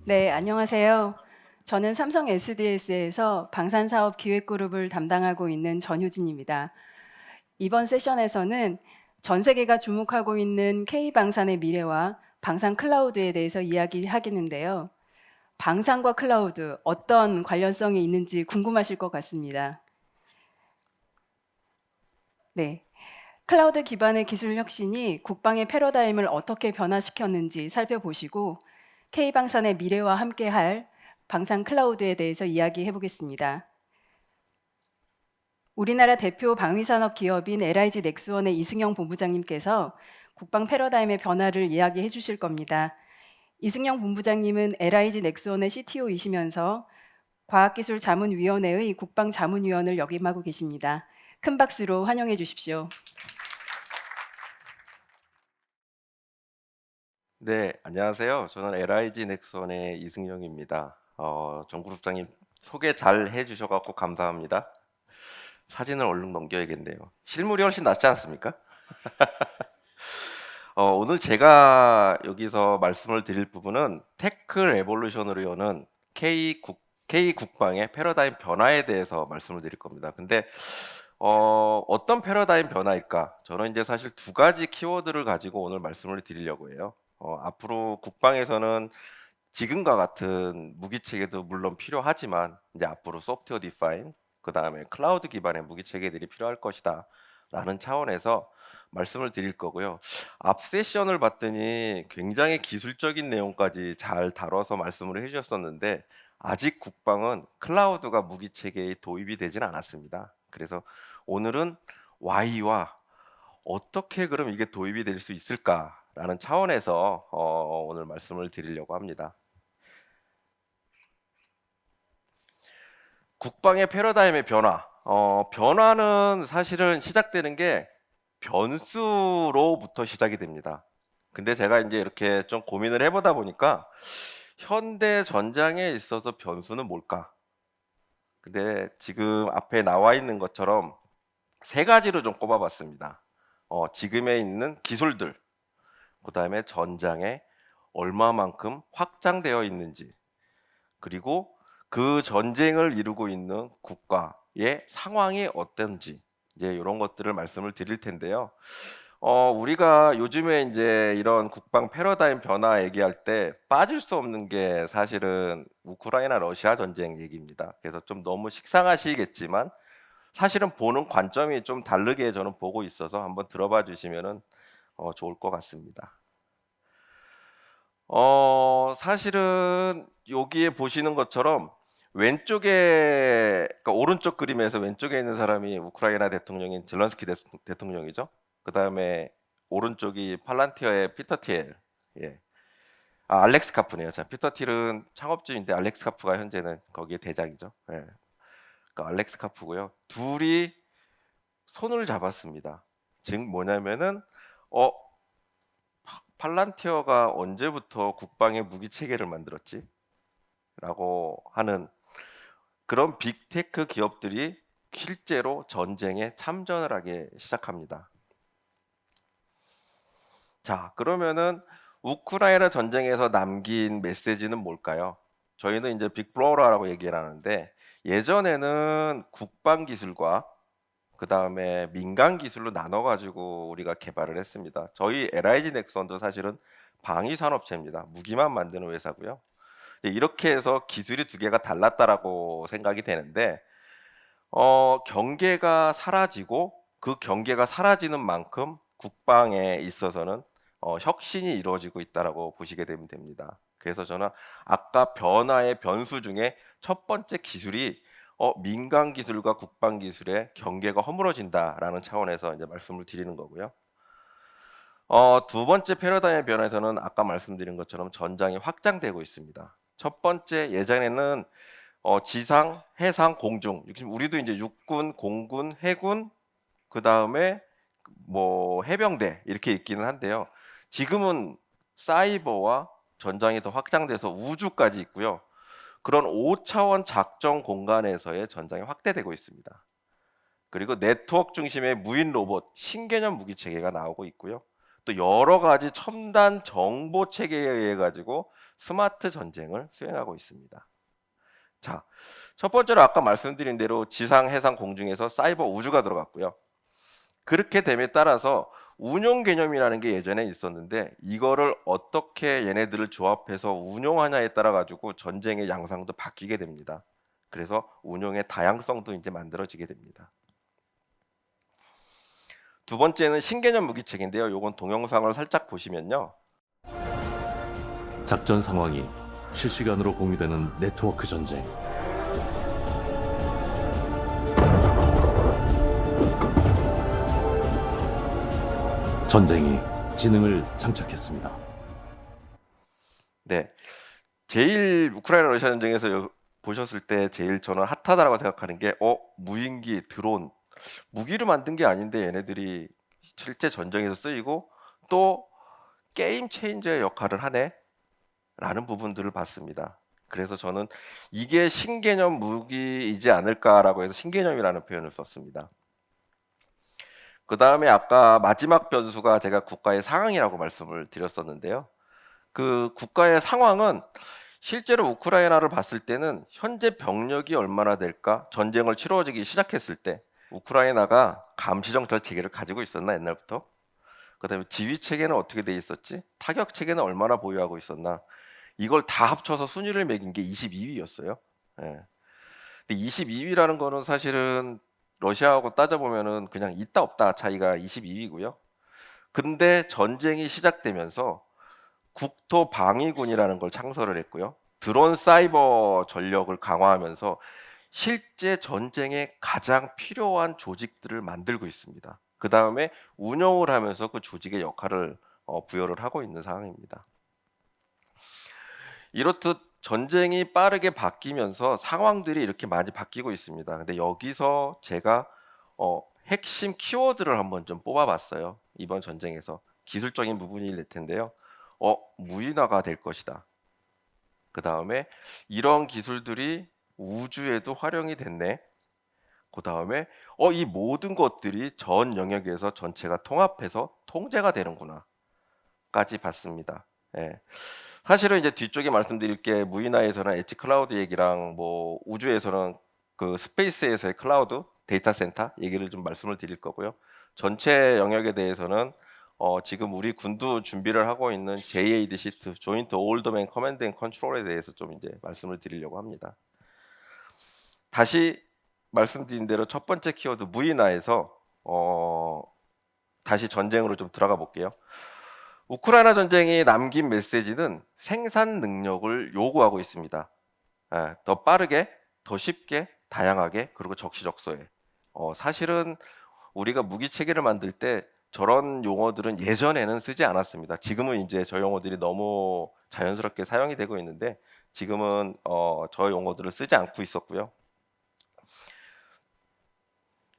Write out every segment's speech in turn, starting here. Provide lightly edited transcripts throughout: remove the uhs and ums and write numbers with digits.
네, 안녕하세요. 저는 삼성 SDS에서 방산사업 기획그룹을 담당하고 있는 전효진입니다. 이번 세션에서는 전 세계가 주목하고 있는 K방산의 미래와 방산 클라우드에 대해서 이야기하겠는데요. 방산과 클라우드 어떤 관련성이 있는지 궁금하실 것 같습니다. 네. 클라우드 기반의 기술 혁신이 국방의 패러다임을 어떻게 변화시켰는지 살펴보시고 K방산의 미래와 함께할 방산 클라우드에 대해서 이야기해 보겠습니다. 우리나라 대표 방위산업 기업인 LIG 넥스원의 이승영 본부장님께서 국방 패러다임의 변화를 이야기해 주실 겁니다. 이승영 본부장님은 LIG 넥스원의 CTO이시면서 과학기술자문위원회의 국방자문위원을 역임하고 계십니다. 큰 박수로 환영해 주십시오. 네, 안녕하세요. 저는 LIG 넥슨의 이승용입니다. 정그룹장님 소개 잘 해주셔갖고 감사합니다. 사진을 얼른 넘겨야겠네요. 실물이 훨씬 낫지 않습니까? 오늘 제가 여기서 말씀을 드릴 부분은 테크 레볼루션으로 여는 K 국방의 패러다임 변화에 대해서 말씀을 드릴 겁니다. 근데 어떤 패러다임 변화일까? 저는 이제 사실 두 가지 키워드를 가지고 오늘 말씀을 드리려고 해요. 앞으로 국방에서는 지금과 같은 무기 체계도 물론 필요하지만 이제 앞으로 소프트웨어 디파인 그다음에 클라우드 기반의 무기 체계들이 필요할 것이다라는 차원에서 말씀을 드릴 거고요. 앞 세션을 봤더니 굉장히 기술적인 내용까지 잘 다뤄서 말씀을 해주셨었는데 아직 국방은 클라우드가 무기 체계에 도입이 되진 않았습니다. 그래서 오늘은 Y와 어떻게 그럼 이게 도입이 될 수 있을까라는 차원에서 오늘 말씀을 드리려고 합니다. 국방의 패러다임의 변화. 변화는 사실은 시작되는 게 변수로부터 시작이 됩니다. 근데 제가 이제 이렇게 좀 고민을 해보다 보니까 현대 전장에 있어서 변수는 뭘까? 근데 지금 앞에 나와 있는 것처럼 세 가지로 좀 꼽아봤습니다. 지금에 있는 기술들, 그 다음에 전장에 얼마만큼 확장되어 있는지, 그리고 그 전쟁을 이루고 있는 국가의 상황이 어떤지 이제 이런 것들을 말씀을 드릴 텐데요. 우리가 요즘에 이제 이런 국방 패러다임 변화 얘기할 때 빠질 수 없는 게 사실은 우크라이나 러시아 전쟁 얘기입니다. 그래서 좀 너무 식상하시겠지만 사실은 보는 관점이 좀 다르게 저는 보고 있어서 한번 들어봐 주시면은 좋을 것 같습니다. 사실은 여기에 보시는 것처럼 왼쪽에, 그러니까 오른쪽 그림에서 왼쪽에 있는 사람이 우크라이나 대통령인 젤런스키 대통령이죠. 그 다음에 오른쪽이 팔란티어의 피터 티엘. 예. 알렉스 카프네요. 자, 피터 틸은 창업주인데 알렉스 카프가 현재는 거기에 대장이죠. 예. 그러니까 알렉스 카프고요. 둘이 손을 잡았습니다. 즉 뭐냐면은 어 팔란티어가 언제부터 국방의 무기 체계를 만들었지? 라고 하는 그런 빅테크 기업들이 실제로 전쟁에 참전을 하기 시작합니다. 자, 그러면은 우크라이나 전쟁에서 남긴 메시지는 뭘까요? 저희는 이제 빅브로러라고 얘기를 하는데 예전에는 국방 기술과 그 다음에 민간 기술로 나눠가지고 우리가 개발을 했습니다. 저희 LIG 넥슨도 사실은 방위 산업체입니다. 무기만 만드는 회사고요. 이렇게 해서 기술이 두 개가 달랐다라고 생각이 되는데 경계가 사라지고 그 경계가 사라지는 만큼 국방에 있어서는 혁신이 이루어지고 있다라고 보시게 되면 됩니다. 그래서 저는 아까 변화의 변수 중에 첫 번째 기술이 민간 기술과 국방 기술의 경계가 허물어진다라는 차원에서 이제 말씀을 드리는 거고요. 두 번째 패러다임의 변화에서는 아까 말씀드린 것처럼 전장이 확장되고 있습니다. 첫 번째 예전에는 지상, 해상, 공중. 지금 우리도 이제 육군, 공군, 해군, 그 다음에 뭐 해병대 이렇게 있기는 한데요. 지금은 사이버와 전장이 더 확장돼서 우주까지 있고요. 그런 5차원 작전 공간에서의 전장이 확대되고 있습니다. 그리고 네트워크 중심의 무인 로봇, 신개념 무기 체계가 나오고 있고요. 또 여러 가지 첨단 정보 체계에 의해 가지고 스마트 전쟁을 수행하고 있습니다. 자, 첫 번째로 아까 말씀드린 대로 지상, 해상, 공중에서 사이버 우주가 들어갔고요. 그렇게 됨에 따라서 운용 개념이라는 게 예전에 있었는데 이거를 어떻게 얘네들을 조합해서 운용하냐에 따라 가지고 전쟁의 양상도 바뀌게 됩니다. 그래서 운용의 다양성도 이제 만들어지게 됩니다. 두 번째는 신개념 무기체계인데요. 요건 동영상을 살짝 보시면요. 작전 상황이 실시간으로 공유되는 네트워크 전쟁. 전쟁이 지능을 장착했습니다. 네. 제일 우크라이나 러시아 전쟁에서 보셨을 때 제일 저는 핫하다라고 생각하는 게 무인기, 드론, 무기를 만든 게 아닌데 얘네들이 실제 전쟁에서 쓰이고 또 게임 체인저의 역할을 하네 라는 부분들을 봤습니다. 그래서 저는 이게 신개념 무기이지 않을까라고 해서 신개념이라는 표현을 썼습니다. 그 다음에 아까 마지막 변수가 제가 국가의 상황이라고 말씀을 드렸었는데요. 그 국가의 상황은 실제로 우크라이나를 봤을 때는 현재 병력이 얼마나 될까? 전쟁을 치러지기 시작했을 때 우크라이나가 감시정찰 체계를 가지고 있었나 옛날부터? 그다음에 지휘 체계는 어떻게 돼 있었지? 타격 체계는 얼마나 보유하고 있었나? 이걸 다 합쳐서 순위를 매긴 게 22위였어요. 예. 근데 22위라는 거는 사실은 러시아하고 따져보면은 그냥 있다 없다 차이가 22위고요. 근데 전쟁이 시작되면서 국토방위군이라는 걸 창설을 했고요. 드론 사이버 전력을 강화하면서 실제 전쟁에 가장 필요한 조직들을 만들고 있습니다. 그 다음에 운영을 하면서 그 조직의 역할을 부여를 하고 있는 상황입니다. 이렇듯 전쟁이 빠르게 바뀌면서 상황들이 이렇게 많이 바뀌고 있습니다. 근데 여기서 제가 핵심 키워드를 한번 좀 뽑아봤어요. 이번 전쟁에서 기술적인 부분일 텐데요. 무인화가 될 것이다. 그 다음에 이런 기술들이 우주에도 활용이 됐네. 그 다음에 이 모든 것들이 전 영역에서 전체가 통합해서 통제가 되는구나 까지 봤습니다. 예. 사실은 이제 뒤쪽에 말씀드릴 게 무인화에서는 엣지 클라우드 얘기랑 뭐 우주에서는 그 스페이스에서의 클라우드 데이터 센터 얘기를 좀 말씀을 드릴 거고요. 전체 영역에 대해서는 지금 우리 군도 준비를 하고 있는 JAD 시트 조인트 올 도메인 커맨드 앤 컨트롤에 대해서 좀 이제 말씀을 드리려고 합니다. 다시 말씀드린 대로 첫 번째 키워드 무인화에서 다시 전쟁으로 좀 들어가 볼게요. 우크라이나 전쟁이 남긴 메시지는 생산 능력을 요구하고 있습니다. 더 빠르게, 더 쉽게, 다양하게, 그리고 적시적소에. 사실은 우리가 무기 체계를 만들 때 저런 용어들은 예전에는 쓰지 않았습니다. 지금은 이제 저 용어들이 너무 자연스럽게 사용이 되고 있는데 지금은 저 용어들을 쓰지 않고 있었고요.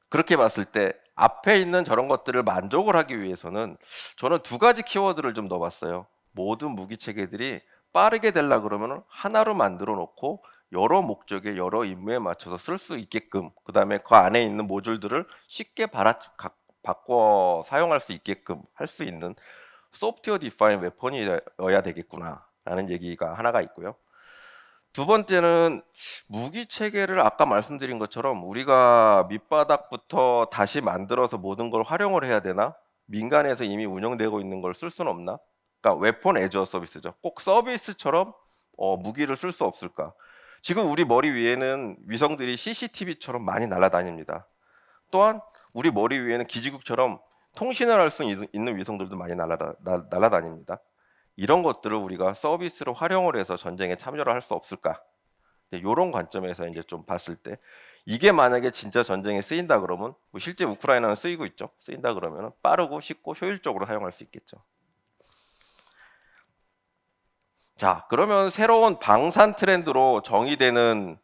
그렇게 봤을 때 앞에 있는 저런 것들을 만족을 하기 위해서는 저는 두 가지 키워드를 좀 넣어봤어요. 모든 무기 체계들이 빠르게 되려 그러면 하나로 만들어 놓고 여러 목적에 여러 임무에 맞춰서 쓸 수 있게끔, 그 다음에 그 안에 있는 모듈들을 쉽게 바꿔 사용할 수 있게끔 할 수 있는 소프트웨어 디파인 웨폰이어야 되겠구나라는 얘기가 하나가 있고요. 두 번째는 무기 체계를 아까 말씀드린 것처럼 우리가 밑바닥부터 다시 만들어서 모든 걸 활용을 해야 되나? 민간에서 이미 운영되고 있는 걸 쓸 수는 없나? 그러니까 웨폰 애저 서비스죠. 꼭 서비스처럼 무기를 쓸 수 없을까? 지금 우리 머리 위에는 위성들이 CCTV처럼 많이 날아다닙니다. 또한 우리 머리 위에는 기지국처럼 통신을 할 수 있는 위성들도 많이 날아다닙니다. 이런 것들을 우리가 서비스로 활용을 해서 전쟁에 참여를 할 수 없을까? 이런 관점에서 이제 좀 봤을 때 이게 만약에 진짜 전쟁에 쓰인다 그러면 뭐 실제 우크라이나는 쓰이고 있죠. 쓰인다 그러면 빠르고 쉽고 효율적으로 사용할 수 있겠죠. 자, 그러면 새로운 방산 트렌드로 정의되는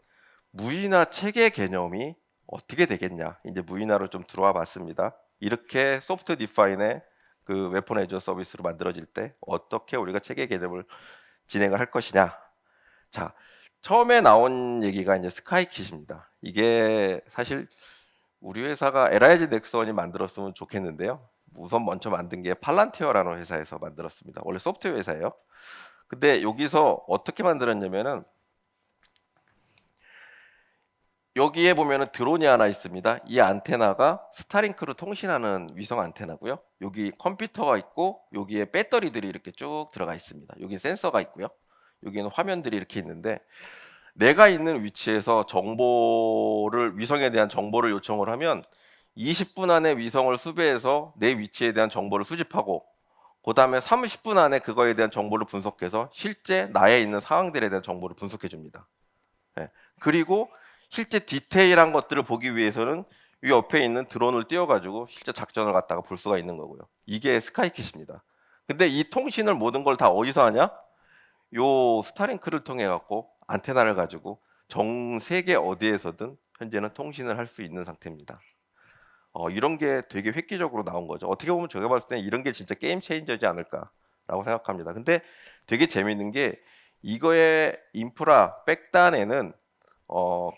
무인화 체계 개념이 어떻게 되겠냐? 이제 무인화로 좀 들어와 봤습니다. 이렇게 소프트 디파인의 그 웨폰 애저 서비스로 만들어질 때 어떻게 우리가 체계 개념을 진행을 할 것이냐? 자, 처음에 나온 얘기가 이제 스카이킷입니다. 이게 사실 우리 회사가 LIG 넥슨이 만들었으면 좋겠는데요. 우선 먼저 만든 게 팔란티어라는 회사에서 만들었습니다. 원래 소프트웨어 회사예요. 근데 여기서 어떻게 만들었냐면은 여기에 보면은 드론이 하나 있습니다. 이 안테나가 스타링크로 통신하는 위성 안테나고요. 여기 컴퓨터가 있고 여기에 배터리들이 이렇게 쭉 들어가 있습니다. 여기 센서가 있고요. 여기는 화면들이 이렇게 있는데 내가 있는 위치에서 위성에 대한 정보를 요청을 하면 20분 안에 위성을 수배해서 내 위치에 대한 정보를 수집하고 그 다음에 30분 안에 그거에 대한 정보를 분석해서 실제 나에 있는 상황들에 대한 정보를 분석해 줍니다. 예. 그리고 실제 디테일한 것들을 보기 위해서는 이 옆에 있는 드론을 띄워가지고 실제 작전을 갖다가 볼 수가 있는 거고요. 이게 스카이킷입니다. 근데 이 통신을 모든 걸 다 어디서 하냐? 요 스타링크를 통해 갖고 안테나를 가지고 정 세계 어디에서든 현재는 통신을 할 수 있는 상태입니다. 이런 게 되게 획기적으로 나온 거죠. 어떻게 보면 제가 봤을 때는 이런 게 진짜 게임 체인저지 않을까라고 생각합니다. 근데 되게 재밌는 게 이거의 인프라 백단에는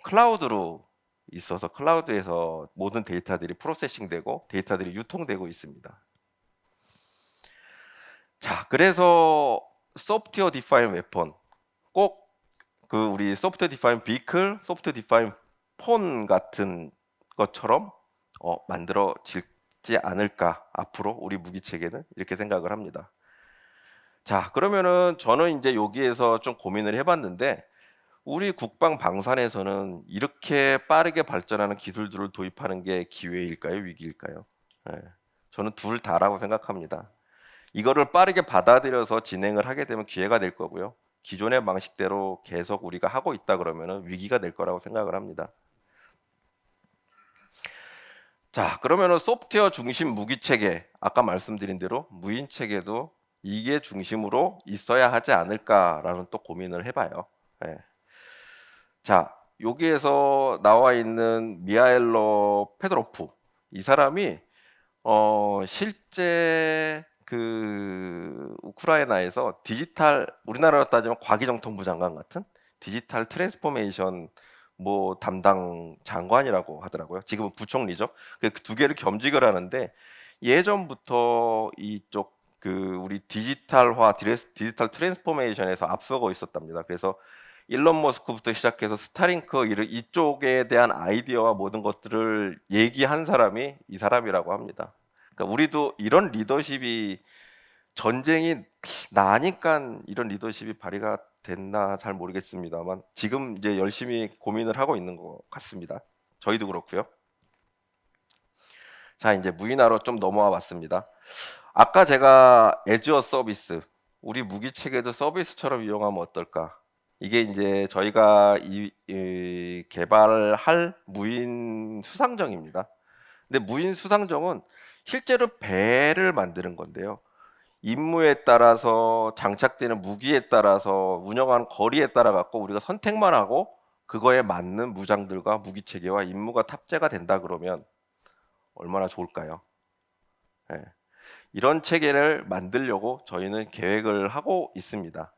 클라우드로 있어서 클라우드에서 모든 데이터들이 프로세싱되고 데이터들이 유통되고 있습니다. 자, 그래서 소프트웨어 디파인 웨폰 꼭 그 우리 소프트웨어 디파인 비클, 소프트웨어 디파인 폰 같은 것처럼 만들어질지 않을까 앞으로 우리 무기 체계는 이렇게 생각을 합니다. 자, 그러면은 저는 이제 여기에서 좀 고민을 해봤는데 우리 국방 방산에서는 이렇게 빠르게 발전하는 기술들을 도입하는 게 기회일까요, 위기일까요? 예, 저는 둘 다라고 생각합니다. 이거를 빠르게 받아들여서 진행을 하게 되면 기회가 될 거고요. 기존의 방식대로 계속 우리가 하고 있다 그러면은 위기가 될 거라고 생각을 합니다. 자, 그러면은 소프트웨어 중심 무기 체계, 아까 말씀드린 대로 무인 체계도 이게 중심으로 있어야 하지 않을까라는 또 고민을 해봐요. 예. 자, 여기에서 나와 있는 미하일로 페도로프 이 사람이 실제 그 우크라이나에서 디지털 우리나라로 따지면 과기정통부 장관 같은 디지털 트랜스포메이션 뭐 담당 장관이라고 하더라고요. 지금은 부총리죠. 그 두 개를 겸직을 하는데 예전부터 이쪽 그 우리 디지털 트랜스포메이션에서 앞서고 있었답니다. 그래서 일론 머스크부터 시작해서 스타링크 이쪽에 대한 아이디어와 모든 것들을 얘기한 사람이 이 사람이라고 합니다. 그러니까 우리도 이런 리더십이 전쟁이 나니까 이런 리더십이 발휘가 됐나 잘 모르겠습니다만 지금 이제 열심히 고민을 하고 있는 것 같습니다. 저희도 그렇고요. 자, 이제 무인화로 좀 넘어와 봤습니다. 아까 제가 애즈어 서비스, 우리 무기 체계도 서비스처럼 이용하면 어떨까? 이게 이제 저희가 개발할 무인 수상정입니다. 근데 무인 수상정은 실제로 배를 만드는 건데요. 임무에 따라서 장착되는 무기에 따라서 운영하는 거리에 따라 갖고 우리가 선택만 하고 그거에 맞는 무장들과 무기 체계와 임무가 탑재가 된다 그러면 얼마나 좋을까요? 예. 이런 체계를 만들려고 저희는 계획을 하고 있습니다.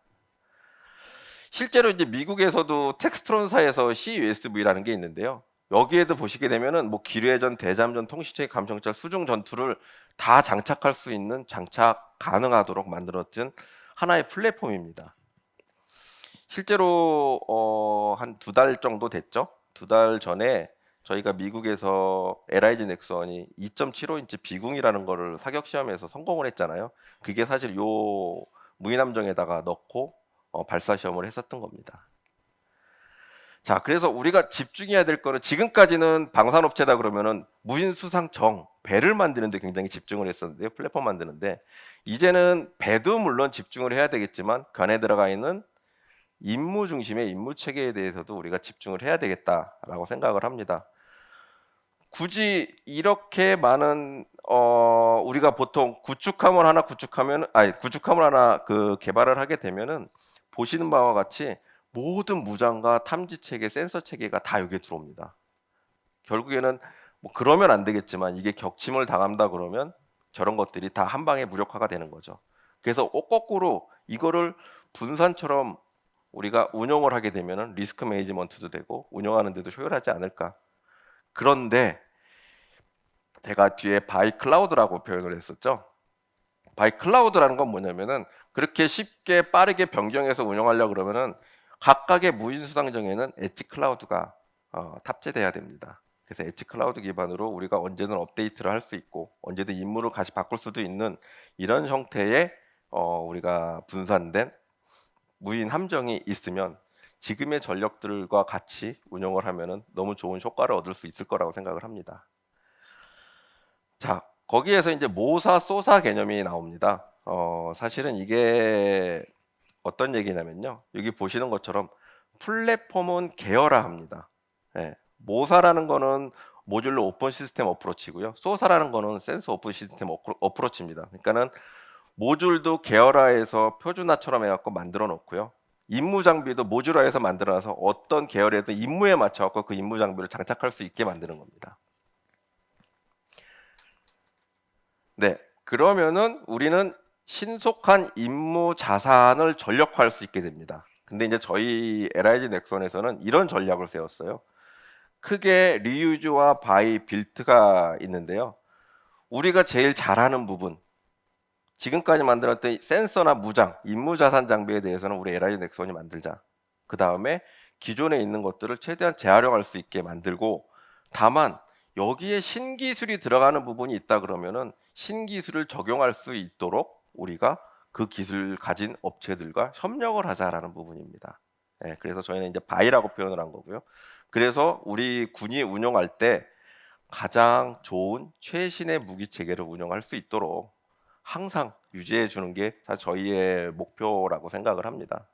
실제로 이제 미국에서도 텍스트론사에서 CUSV라는 게 있는데요. 여기에도 보시게 되면은 뭐 기뢰전, 대잠전, 통신체계, 감청찰, 수중 전투를 다 장착할 수 있는 장착 가능하도록 만들어진 하나의 플랫폼입니다. 실제로 한 2달 정도 됐죠. 2달 전에 저희가 미국에서 LIG 넥슨이 2.75인치 비궁이라는 거를 사격 시험에서 성공을 했잖아요. 그게 사실 요 무인함정에다가 넣고 발사 시험을 했었던 겁니다. 자, 그래서 우리가 집중해야 될 거는 지금까지는 방산업체다 그러면은 무인수상정 배를 만드는데 굉장히 집중을 했었는데요. 플랫폼 만드는데 이제는 배도 물론 집중을 해야 되겠지만 그 안에 들어가 있는 임무 중심의 임무 체계에 대해서도 우리가 집중을 해야 되겠다라고 생각을 합니다. 굳이 이렇게 많은 우리가 보통 구축함을 하나 그 개발을 하게 되면은 보시는 바와 같이 모든 무장과 탐지 체계, 센서 체계가 다 여기에 들어옵니다. 결국에는 뭐 그러면 안 되겠지만 이게 격침을 당한다 그러면 저런 것들이 다 한 방에 무력화가 되는 거죠. 그래서 거꾸로 이거를 분산처럼 우리가 운영을 하게 되면은 리스크 매니지먼트도 되고 운영하는 데도 효율하지 않을까. 그런데 제가 뒤에 바이 클라우드라고 표현을 했었죠. 바이 클라우드라는 건 뭐냐면은 그렇게 쉽게 빠르게 변경해서 운영하려고 그러면은 각각의 무인 수상정에는 엣지 클라우드가 탑재돼야 됩니다. 그래서 엣지 클라우드 기반으로 우리가 언제든 업데이트를 할 수 있고 언제든 임무를 다시 바꿀 수도 있는 이런 형태의 우리가 분산된 무인 함정이 있으면 지금의 전력들과 같이 운영을 하면은 너무 좋은 효과를 얻을 수 있을 거라고 생각을 합니다. 자, 거기에서 이제 모사, 소사 개념이 나옵니다. 사실은 이게 어떤 얘기냐면요. 여기 보시는 것처럼 플랫폼은 계열화합니다. 예, 모사라는 거는 모듈러 오픈 시스템 어프로치고요. 소사라는 거는 센스 오픈 시스템 어프로치입니다. 그러니까는 모듈도 계열화해서 표준화처럼 해갖고 만들어 놓고요. 임무 장비도 모듈화해서 만들어놔서 어떤 계열에도 임무에 맞춰갖고 그 임무 장비를 장착할 수 있게 만드는 겁니다. 네, 그러면은 우리는 신속한 임무 자산을 전력화할 수 있게 됩니다. 근데 이제 저희 LIG 넥슨에서는 이런 전략을 세웠어요. 크게 리유즈와 바이 빌트가 있는데요. 우리가 제일 잘하는 부분, 지금까지 만들었던 센서나 무장, 임무 자산 장비에 대해서는 우리 LIG 넥슨이 만들자. 그 다음에 기존에 있는 것들을 최대한 재활용할 수 있게 만들고, 다만 여기에 신기술이 들어가는 부분이 있다 그러면은 신기술을 적용할 수 있도록 우리가 그 기술 가진 업체들과 협력을 하자라는 부분입니다. 예, 그래서 저희는 이제 바이라고 표현을 한 거고요. 그래서 우리 군이 운영할 때 가장 좋은 최신의 무기 체계를 운영할 수 있도록 항상 유지해 주는 게 저희의 목표라고 생각을 합니다.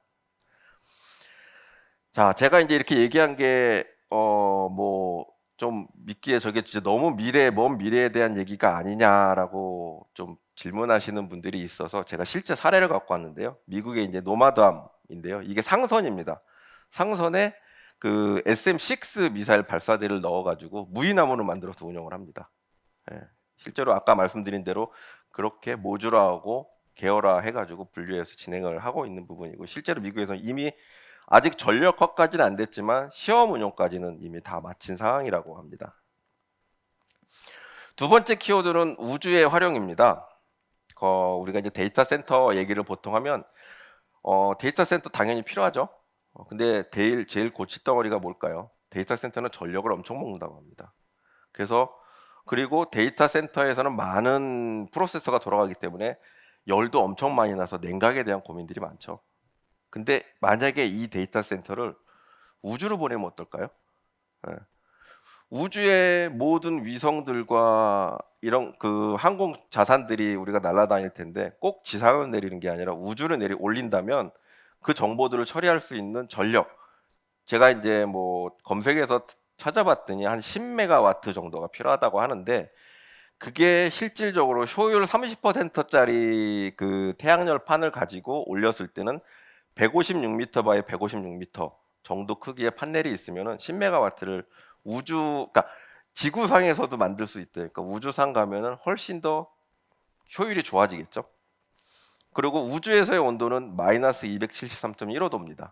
자, 제가 이제 이렇게 얘기한 게 뭐 좀 믿기에 저게 진짜 너무 먼 미래에 대한 얘기가 아니냐라고 좀 질문하시는 분들이 있어서 제가 실제 사례를 갖고 왔는데요. 미국의 이제 노마드함인데요. 이게 상선입니다. 상선에 그 SM-6 미사일 발사대를 넣어가지고 무인함으로 만들어서 운영을 합니다. 예, 실제로 아까 말씀드린 대로 그렇게 모듈화하고 계열화 해가지고 분류해서 진행을 하고 있는 부분이고, 실제로 미국에서는 이미 아직 전력화까지는 안 됐지만 시험 운용까지는 이미 다 마친 상황이라고 합니다. 두 번째 키워드는 우주의 활용입니다. 우리가 이제 데이터 센터 얘기를 보통 하면 데이터 센터 당연히 필요하죠. 근데 제일 골칫덩어리가 뭘까요? 데이터 센터는 전력을 엄청 먹는다고 합니다. 그리고 데이터 센터에서는 많은 프로세서가 돌아가기 때문에 열도 엄청 많이 나서 냉각에 대한 고민들이 많죠. 근데 만약에 이 데이터 센터를 우주로 보내면 어떨까요? 예. 우주의 모든 위성들과 이런 그 항공 자산들이 우리가 날아다닐 텐데 꼭 지상을 내리는 게 아니라 우주를 올린다면 그 정보들을 처리할 수 있는 전력, 제가 이제 뭐 검색해서 찾아봤더니 한 10메가와트 정도가 필요하다고 하는데, 그게 실질적으로 효율 30%짜리 그 태양열 판을 가지고 올렸을 때는 156m 바이 156m 정도 크기의 판넬이 있으면은 10메가와트를 그러니까 지구상에서도 만들 수 있대요. 그러니까 우주상 가면은 훨씬 더 효율이 좋아지겠죠. 그리고 우주에서의 온도는 마이너스 273.15도입니다.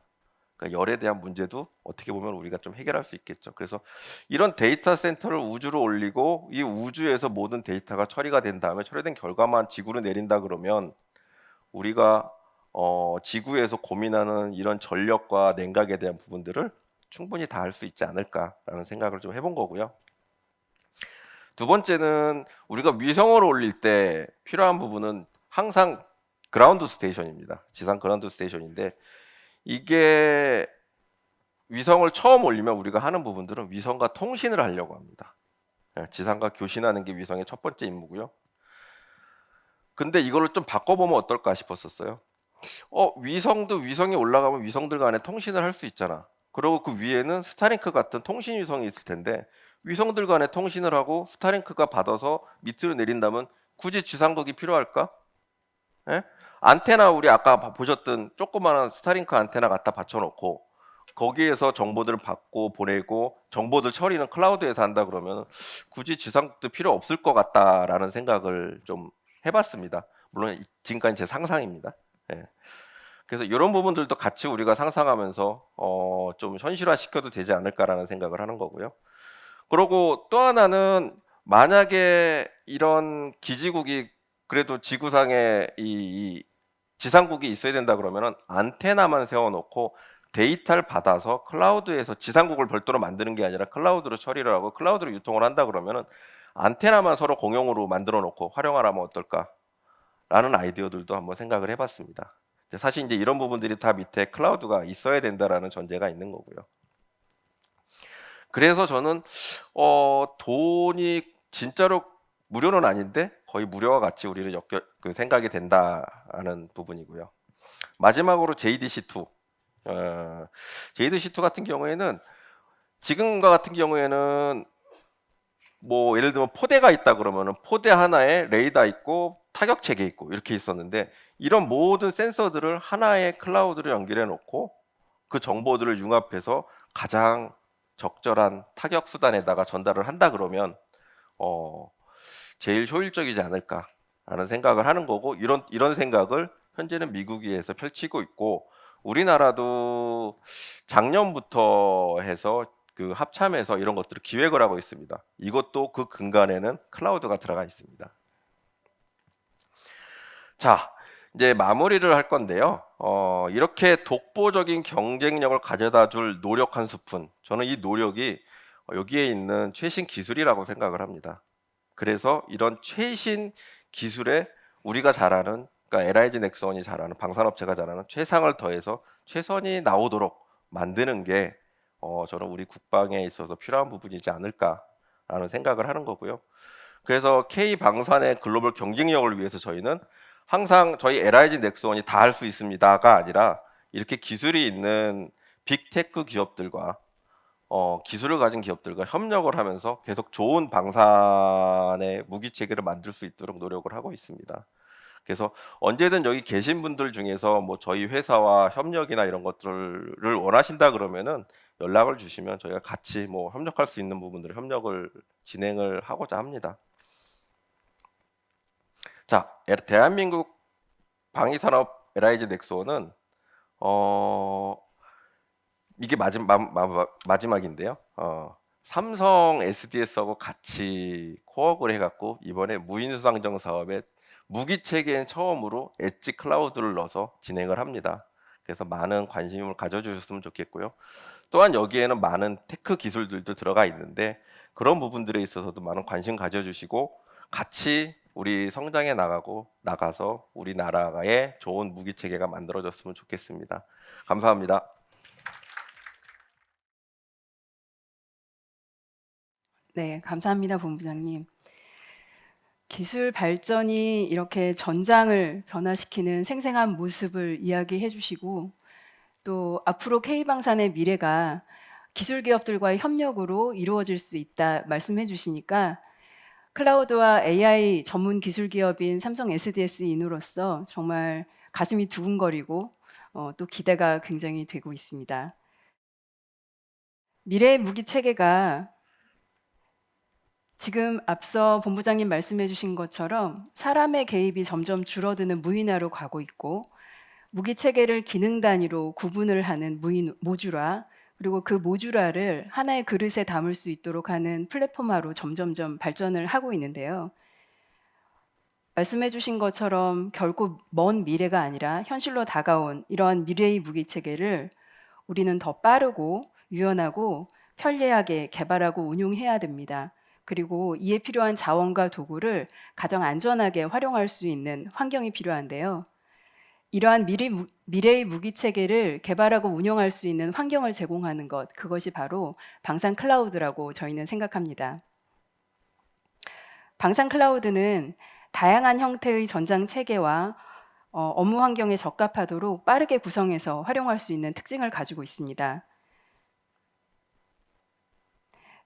그러니까 열에 대한 문제도 어떻게 보면 우리가 좀 해결할 수 있겠죠. 그래서 이런 데이터 센터를 우주로 올리고 이 우주에서 모든 데이터가 처리가 된 다음에 처리된 결과만 지구로 내린다 그러면 우리가 지구에서 고민하는 이런 전력과 냉각에 대한 부분들을 충분히 다 할 수 있지 않을까라는 생각을 좀 해본 거고요. 두 번째는 우리가 위성을 올릴 때 필요한 부분은 항상 그라운드 스테이션입니다. 지상 그라운드 스테이션인데, 이게 위성을 처음 올리면 우리가 하는 부분들은 위성과 통신을 하려고 합니다. 지상과 교신하는 게 위성의 첫 번째 임무고요. 근데 이거를 좀 바꿔보면 어떨까 싶었었어요. 위성이 올라가면 위성들 간에 통신을 할 수 있잖아. 그리고 그 위에는 스타링크 같은 통신 위성이 있을 텐데 위성들 간에 통신을 하고 스타링크가 받아서 밑으로 내린다면 굳이 지상국이 필요할까? 예? 안테나, 우리 아까 보셨던 조그마한 스타링크 안테나 갖다 받쳐놓고 거기에서 정보들을 받고 보내고 정보들 처리는 클라우드에서 한다 그러면 굳이 지상국도 필요 없을 것 같다라는 생각을 좀 해봤습니다. 물론 지금까지 제 상상입니다. 예. 그래서 이런 부분들도 같이 우리가 상상하면서 좀 현실화 시켜도 되지 않을까라는 생각을 하는 거고요. 그리고 또 하나는 만약에 이런 기지국이 그래도 지구상에 이 지상국이 있어야 된다 그러면은 안테나만 세워놓고 데이터를 받아서 클라우드에서 지상국을 별도로 만드는 게 아니라 클라우드로 처리를 하고 클라우드로 유통을 한다 그러면은 안테나만 서로 공용으로 만들어 놓고 활용하라면 어떨까라는 아이디어들도 한번 생각을 해봤습니다. 사실 이제 이런 부분들이 다 밑에 클라우드가 있어야 된다라는 전제가 있는 거고요. 그래서 저는 돈이 진짜로 무료는 아닌데 거의 무료와 같이 우리를 생각이 된다라는 부분이고요. 마지막으로 JDC2. JDC2 같은 경우에는 지금과 같은 경우에는 뭐 예를 들면 포대가 있다 그러면은 포대 하나에 레이더 있고 타격 체계 있고 이렇게 있었는데 이런 모든 센서들을 하나의 클라우드로 연결해 놓고 그 정보들을 융합해서 가장 적절한 타격 수단에다가 전달을 한다 그러면 제일 효율적이지 않을까라는 생각을 하는 거고 이런 생각을 현재는 미국에서 펼치고 있고 우리나라도 작년부터 해서 그 합참에서 이런 것들을 기획을 하고 있습니다. 이것도 그 근간에는 클라우드가 들어가 있습니다. 자, 이제 마무리를 할 건데요. 이렇게 독보적인 경쟁력을 가져다 줄 노력 한 스푼. 저는 이 노력이 여기에 있는 최신 기술이라고 생각을 합니다. 그래서 이런 최신 기술에 우리가 잘하는, 그러니까 LIG 넥슨이 잘하는, 방산업체가 잘하는 최상을 더해서 최선이 나오도록 만드는 게 저는 우리 국방에 있어서 필요한 부분이지 않을까라는 생각을 하는 거고요. 그래서 K 방산의 글로벌 경쟁력을 위해서 저희는 항상 저희 LIG 넥슨이 다 할 수 있습니다가 아니라 이렇게 기술이 있는 빅테크 기업들과 기술을 가진 기업들과 협력을 하면서 계속 좋은 방산의 무기 체계를 만들 수 있도록 노력을 하고 있습니다. 그래서 언제든 여기 계신 분들 중에서 뭐 저희 회사와 협력이나 이런 것들을 원하신다 그러면은 연락을 주시면 저희가 같이 뭐 협력할 수 있는 부분들을 협력을 진행을 하고자 합니다. 자, 대한민국 방위산업 LIG 넥슨은 이게 마지막인데요. 삼성 SDS하고 같이 코업을 해갖고 이번에 무인수상정 사업에 무기 체계엔 처음으로 엣지 클라우드를 넣어서 진행을 합니다. 그래서 많은 관심을 가져주셨으면 좋겠고요. 또한 여기에는 많은 테크 기술들도 들어가 있는데 그런 부분들에 있어서도 많은 관심 가져주시고 같이 우리 성장해 나가서 우리나라의 좋은 무기 체계가 만들어졌으면 좋겠습니다. 감사합니다. 네, 감사합니다, 본부장님. 기술 발전이 이렇게 전장을 변화시키는 생생한 모습을 이야기해 주시고 또 앞으로 K방산의 미래가 기술 기업들과의 협력으로 이루어질 수 있다 말씀해 주시니까 클라우드와 AI 전문 기술 기업인 삼성 SDS인으로서 정말 가슴이 두근거리고 또 기대가 굉장히 되고 있습니다. 미래의 무기 체계가 지금 앞서 본부장님 말씀해 주신 것처럼 사람의 개입이 점점 줄어드는 무인화로 가고 있고 무기 체계를 기능 단위로 구분을 하는 무인 모듈화 그리고 그 모듈화를 하나의 그릇에 담을 수 있도록 하는 플랫폼화로 점점점 발전을 하고 있는데요. 말씀해 주신 것처럼 결코 먼 미래가 아니라 현실로 다가온 이러한 미래의 무기 체계를 우리는 더 빠르고 유연하고 편리하게 개발하고 운용해야 됩니다. 그리고 이에 필요한 자원과 도구를 가장 안전하게 활용할 수 있는 환경이 필요한데요. 이러한 미래의 무기 체계를 개발하고 운영할 수 있는 환경을 제공하는 것, 그것이 바로 방산 클라우드라고 저희는 생각합니다. 방산 클라우드는 다양한 형태의 전장 체계와 업무 환경에 적합하도록 빠르게 구성해서 활용할 수 있는 특징을 가지고 있습니다.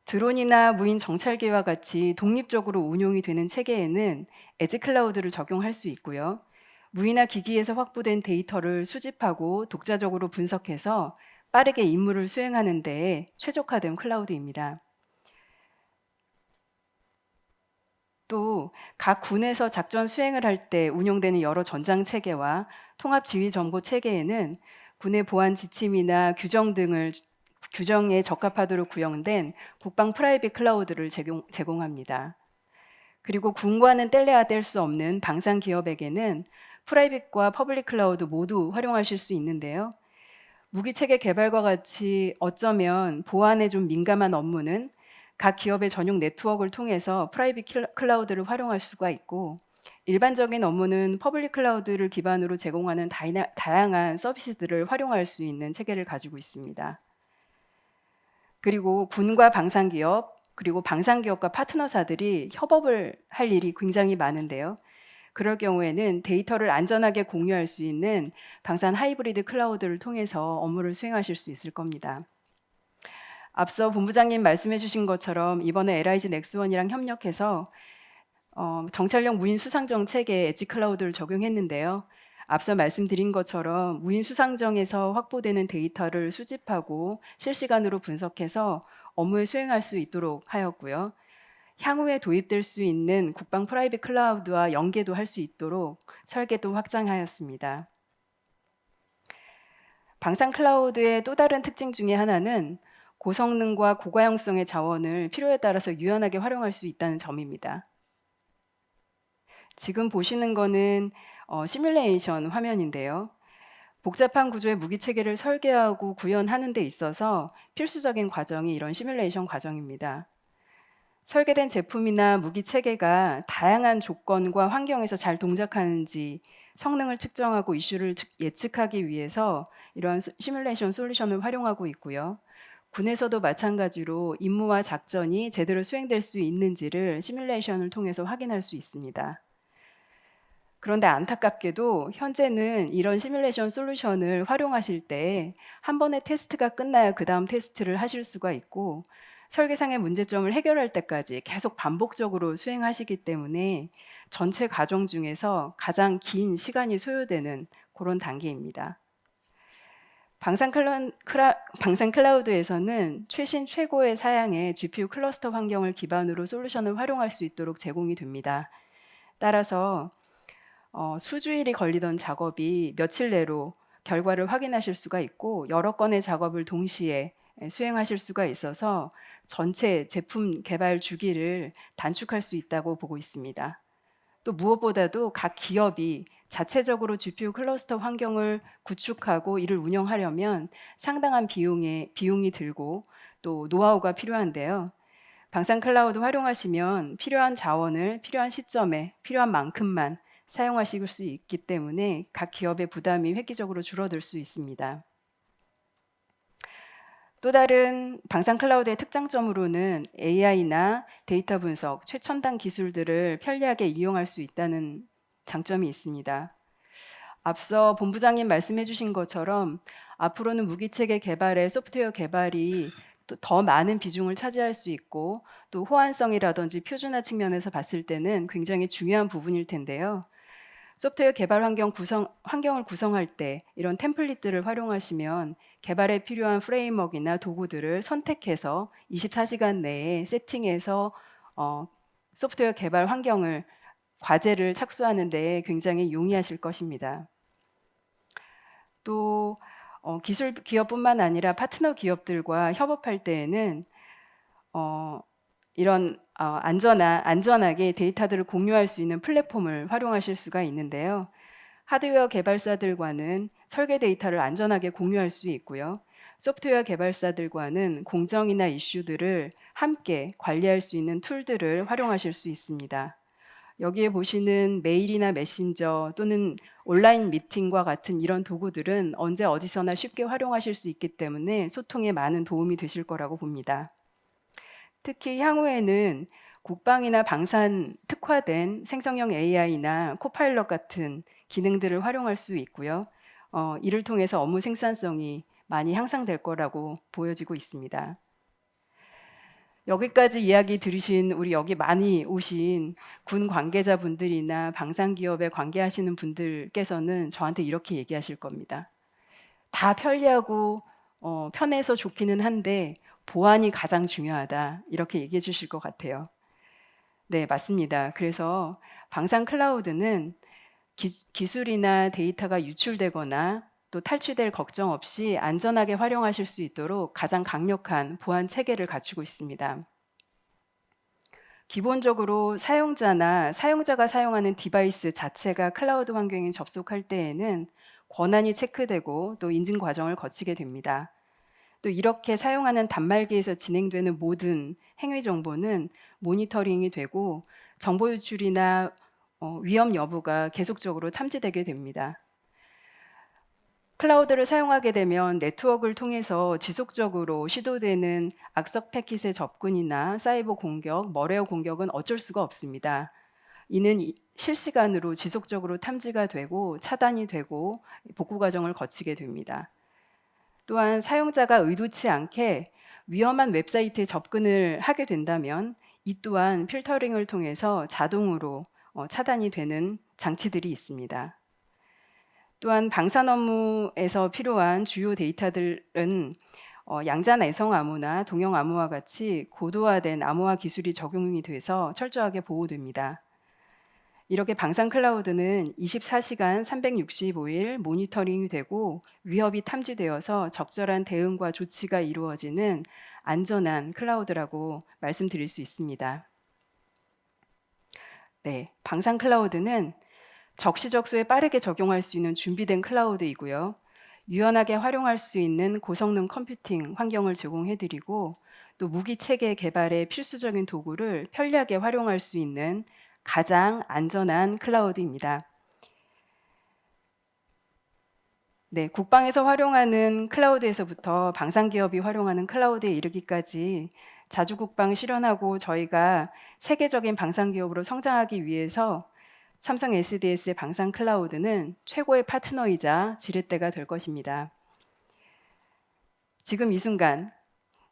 드론이나 무인 정찰기와 같이 독립적으로 운용이 되는 체계에는 에지 클라우드를 적용할 수 있고요. 무인화 기기에서 확보된 데이터를 수집하고 독자적으로 분석해서 빠르게 임무를 수행하는 데에 최적화된 클라우드입니다. 또 각 군에서 작전 수행을 할 때 운용되는 여러 전장 체계와 통합 지휘 정보 체계에는 군의 보안 지침이나 규정에 적합하도록 구형된 국방 프라이빗 클라우드를 제공합니다. 그리고 군과는 뗄래야 뗄 수 없는 방산 기업에게는 프라이빗과 퍼블릭 클라우드 모두 활용하실 수 있는데요. 무기 체계 개발과 같이 어쩌면 보안에 좀 민감한 업무는 각 기업의 전용 네트워크를 통해서 프라이빗 클라우드를 활용할 수가 있고, 일반적인 업무는 퍼블릭 클라우드를 기반으로 제공하는 다양한 서비스들을 활용할 수 있는 체계를 가지고 있습니다. 그리고 군과 방산기업, 그리고 방산기업과 파트너사들이 협업을 할 일이 굉장히 많은데요. 그럴 경우에는 데이터를 안전하게 공유할 수 있는 방산 하이브리드 클라우드를 통해서 업무를 수행하실 수 있을 겁니다. 앞서 본부장님 말씀해 주신 것처럼 이번에 LIG 넥스원이랑 협력해서 정찰용 무인 수상정 체계에 엣지 클라우드를 적용했는데요. 앞서 말씀드린 것처럼 무인 수상정에서 확보되는 데이터를 수집하고 실시간으로 분석해서 업무에 수행할 수 있도록 하였고요. 향후에 도입될 수 있는 국방 프라이빗 클라우드와 연계도 할 수 있도록 설계도 확장하였습니다. 방산 클라우드의 또 다른 특징 중에 하나는 고성능과 고가용성의 자원을 필요에 따라서 유연하게 활용할 수 있다는 점입니다. 지금 보시는 거는 시뮬레이션 화면인데요. 복잡한 구조의 무기 체계를 설계하고 구현하는 데 있어서 필수적인 과정이 이런 시뮬레이션 과정입니다. 설계된 제품이나 무기 체계가 다양한 조건과 환경에서 잘 동작하는지 성능을 측정하고 이슈를 예측하기 위해서 이러한 시뮬레이션 솔루션을 활용하고 있고요. 군에서도 마찬가지로 임무와 작전이 제대로 수행될 수 있는지를 시뮬레이션을 통해서 확인할 수 있습니다. 그런데 안타깝게도 현재는 이런 시뮬레이션 솔루션을 활용하실 때 한 번의 테스트가 끝나야 그 다음 테스트를 하실 수가 있고, 설계상의 문제점을 해결할 때까지 계속 반복적으로 수행하시기 때문에 전체 과정 중에서 가장 긴 시간이 소요되는 그런 단계입니다. 방산 클라우드에서는 최신 최고의 사양의 GPU 클러스터 환경을 기반으로 솔루션을 활용할 수 있도록 제공이 됩니다. 따라서 수주일이 걸리던 작업이 며칠 내로 결과를 확인하실 수가 있고, 여러 건의 작업을 동시에 수행하실 수가 있어서 전체 제품 개발 주기를 단축할 수 있다고 보고 있습니다. 또 무엇보다도 각 기업이 자체적으로 GPU 클러스터 환경을 구축하고 이를 운영하려면 상당한 비용이 들고 또 노하우가 필요한데요. 방산 클라우드 활용하시면 필요한 자원을 필요한 시점에 필요한 만큼만 사용하실 수 있기 때문에 각 기업의 부담이 획기적으로 줄어들 수 있습니다. 또 다른 방산 클라우드의 특장점으로는 AI나 데이터 분석, 최첨단 기술들을 편리하게 이용할 수 있다는 장점이 있습니다. 앞서 본부장님 말씀해 주신 것처럼 앞으로는 무기체계 개발에 소프트웨어 개발이 또 더 많은 비중을 차지할 수 있고, 또 호환성이라든지 표준화 측면에서 봤을 때는 굉장히 중요한 부분일 텐데요. 소프트웨어 개발 환경을 구성할 때 이런 템플릿들을 활용하시면 개발에 필요한 프레임워크나 도구들을 선택해서 24시간 내에 세팅해서 소프트웨어 개발 과제를 착수하는 데 굉장히 용이하실 것입니다. 또 기술 기업뿐만 아니라 파트너 기업들과 협업할 때에는 이런 안전하게 데이터들을 공유할 수 있는 플랫폼을 활용하실 수가 있는데요. 하드웨어 개발사들과는 설계 데이터를 안전하게 공유할 수 있고요. 소프트웨어 개발사들과는 공정이나 이슈들을 함께 관리할 수 있는 툴들을 활용하실 수 있습니다. 여기에 보시는 메일이나 메신저 또는 온라인 미팅과 같은 이런 도구들은 언제 어디서나 쉽게 활용하실 수 있기 때문에 소통에 많은 도움이 되실 거라고 봅니다. 특히 향후에는 국방이나 방산 특화된 생성형 AI나 코파일럿 같은 기능들을 활용할 수 있고요. 이를 통해서 업무 생산성이 많이 향상될 거라고 보여지고 있습니다. 여기까지 이야기 들으신 우리 여기 많이 오신 군 관계자분들이나 방산기업에 관계하시는 분들께서는 저한테 이렇게 얘기하실 겁니다. 다 편리하고 편해서 좋기는 한데 보안이 가장 중요하다, 이렇게 얘기해 주실 것 같아요. 네, 맞습니다. 그래서 방산 클라우드는 기술이나 데이터가 유출되거나 또 탈취될 걱정 없이 안전하게 활용하실 수 있도록 가장 강력한 보안 체계를 갖추고 있습니다. 기본적으로 사용자가 사용하는 디바이스 자체가 클라우드 환경에 접속할 때에는 권한이 체크되고 또 인증 과정을 거치게 됩니다. 또 이렇게 사용하는 단말기에서 진행되는 모든 행위 정보는 모니터링이 되고 정보 유출이나 위험 여부가 계속적으로 탐지되게 됩니다. 클라우드를 사용하게 되면 네트워크를 통해서 지속적으로 시도되는 악성 패킷의 접근이나 사이버 공격, 머레어 공격은 어쩔 수가 없습니다. 이는 실시간으로 지속적으로 탐지가 되고 차단이 되고 복구 과정을 거치게 됩니다. 또한 사용자가 의도치 않게 위험한 웹사이트에 접근을 하게 된다면 이 또한 필터링을 통해서 자동으로 차단이 되는 장치들이 있습니다. 또한 방산 업무에서 필요한 주요 데이터들은 양자 내성 암호나 동형 암호와 같이 고도화된 암호화 기술이 적용이 돼서 철저하게 보호됩니다. 이렇게 방산 클라우드는 24시간 365일 모니터링이 되고 위협이 탐지되어서 적절한 대응과 조치가 이루어지는 안전한 클라우드라고 말씀드릴 수 있습니다. 네, 방산 클라우드는 적시적소에 빠르게 적용할 수 있는 준비된 클라우드이고요. 유연하게 활용할 수 있는 고성능 컴퓨팅 환경을 제공해드리고 또 무기 체계 개발의 필수적인 도구를 편리하게 활용할 수 있는 가장 안전한 클라우드입니다. 네, 국방에서 활용하는 클라우드에서부터 방산기업이 활용하는 클라우드에 이르기까지 자주국방 실현하고 저희가 세계적인 방산기업으로 성장하기 위해서 삼성 SDS의 방산 클라우드는 최고의 파트너이자 지렛대가 될 것입니다. 지금 이 순간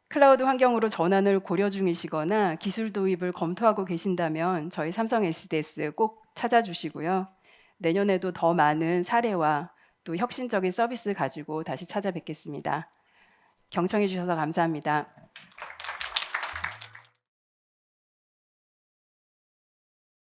클라우드 환경으로 전환을 고려 중이시거나 기술 도입을 검토하고 계신다면 저희 삼성 SDS 꼭 찾아주시고요. 내년에도 더 많은 사례와 또 혁신적인 서비스 가지고 다시 찾아뵙겠습니다. 경청해 주셔서 감사합니다.